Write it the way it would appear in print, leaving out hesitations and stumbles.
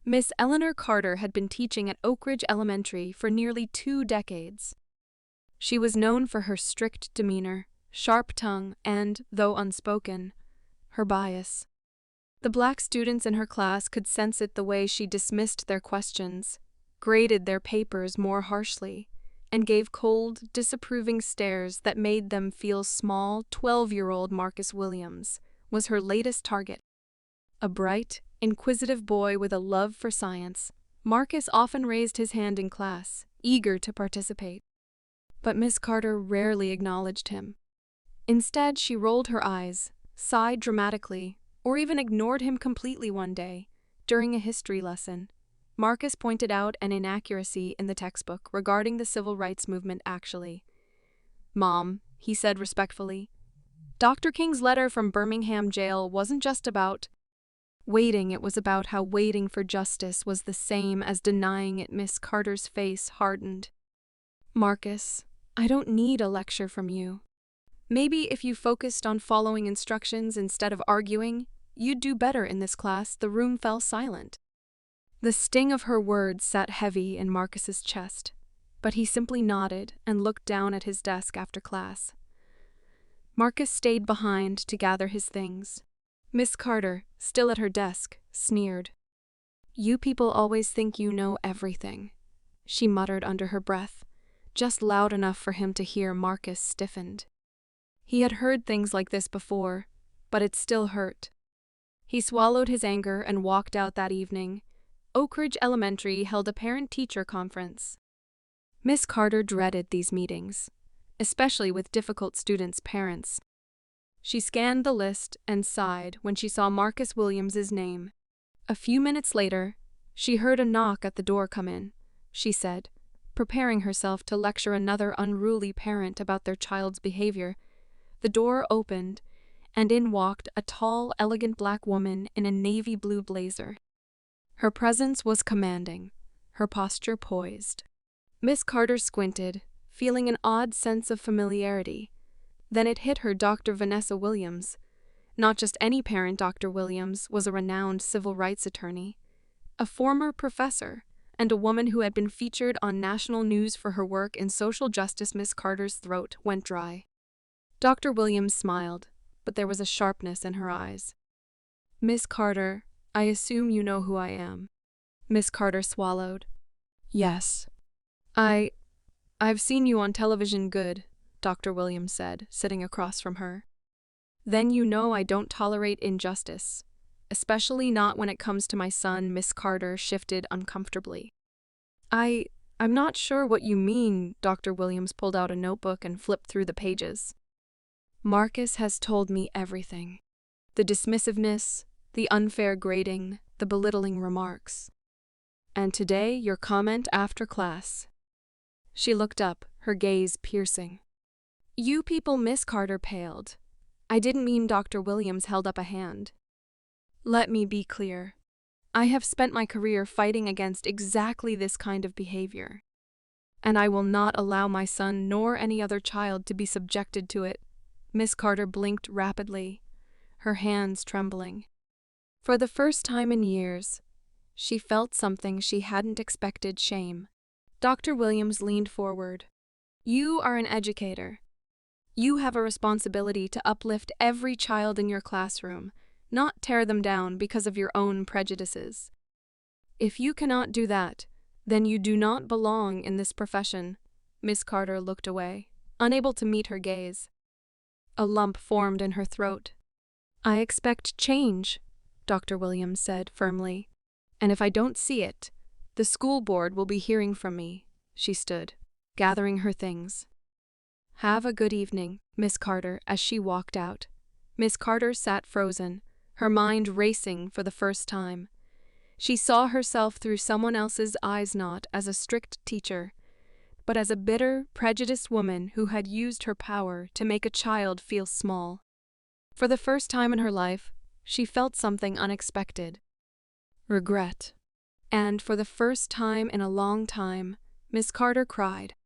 Miss Eleanor Carter had been teaching at Oak Ridge Elementary for nearly 2 decades. She was known for her strict demeanor, sharp tongue, and, though unspoken, her bias. The black students in her class could sense it the way she dismissed their questions, graded their papers more harshly, and gave cold, disapproving stares that made them feel small. 12-year-old Marcus Williams was her latest target. A bright, inquisitive boy with a love for science, Marcus often raised his hand in class, eager to participate. But Miss Carter rarely acknowledged him. Instead, she rolled her eyes, sighed dramatically, or even ignored him completely one day. During a history lesson, Marcus pointed out an inaccuracy in the textbook regarding the civil rights movement actually. "Mom," he said respectfully, "Dr. King's letter from Birmingham jail wasn't just about waiting, it was about how waiting for justice was the same as denying it." Miss Carter's face hardened. "Marcus, I don't need a lecture from you. Maybe if you focused on following instructions instead of arguing, you'd do better in this class." The room fell silent. The sting of her words sat heavy in Marcus's chest, but he simply nodded and looked down at his desk after class. Marcus stayed behind to gather his things. Miss Carter, still at her desk, sneered. "You people always think you know everything," she muttered under her breath, just loud enough for him to hear. Marcus stiffened. He had heard things like this before, but it still hurt. He swallowed his anger and walked out that evening. Oak Ridge Elementary held a parent-teacher conference. Miss Carter dreaded these meetings, especially with difficult students' parents. She scanned the list and sighed when she saw Marcus Williams's name. A few minutes later, she heard a knock at the door. "Come in," she said, preparing herself to lecture another unruly parent about their child's behavior. The door opened, and in walked a tall, elegant black woman in a navy blue blazer. Her presence was commanding, her posture poised. Miss Carter squinted, feeling an odd sense of familiarity. Then it hit her: Dr. Vanessa Williams. Not just any parent. Dr. Williams was a renowned civil rights attorney, a former professor, and a woman who had been featured on national news for her work in social justice. Miss Carter's throat went dry. Dr. Williams smiled, but there was a sharpness in her eyes. "Miss Carter, I assume you know who I am." Miss Carter swallowed. "Yes. I've seen you on television." "Good," Dr. Williams said, sitting across from her. "Then you know I don't tolerate injustice, especially not when it comes to my son." Miss Carter shifted uncomfortably. I'm not sure what you mean." Dr. Williams pulled out a notebook and flipped through the pages. "Marcus has told me everything. The dismissiveness, the unfair grading, the belittling remarks. And today, your comment after class." She looked up, her gaze piercing. "You people." Miss Carter paled. "I didn't mean." Dr. Williams held up a hand. "Let me be clear. I have spent my career fighting against exactly this kind of behavior, and I will not allow my son nor any other child to be subjected to it." Miss Carter blinked rapidly, her hands trembling. For the first time in years, she felt something she hadn't expected: shame. Dr. Williams leaned forward. "You are an educator. You have a responsibility to uplift every child in your classroom, not tear them down because of your own prejudices. If you cannot do that, then you do not belong in this profession." Miss Carter looked away, unable to meet her gaze. A lump formed in her throat. "I expect change," Dr. Williams said firmly. "And if I don't see it, the school board will be hearing from me." She stood, gathering her things. "Have a good evening, Miss Carter." As she walked out, Miss Carter sat frozen, her mind racing for the first time. She saw herself through someone else's eyes, not as a strict teacher, but as a bitter, prejudiced woman who had used her power to make a child feel small. For the first time in her life, she felt something unexpected: regret. And for the first time in a long time, Miss Carter cried.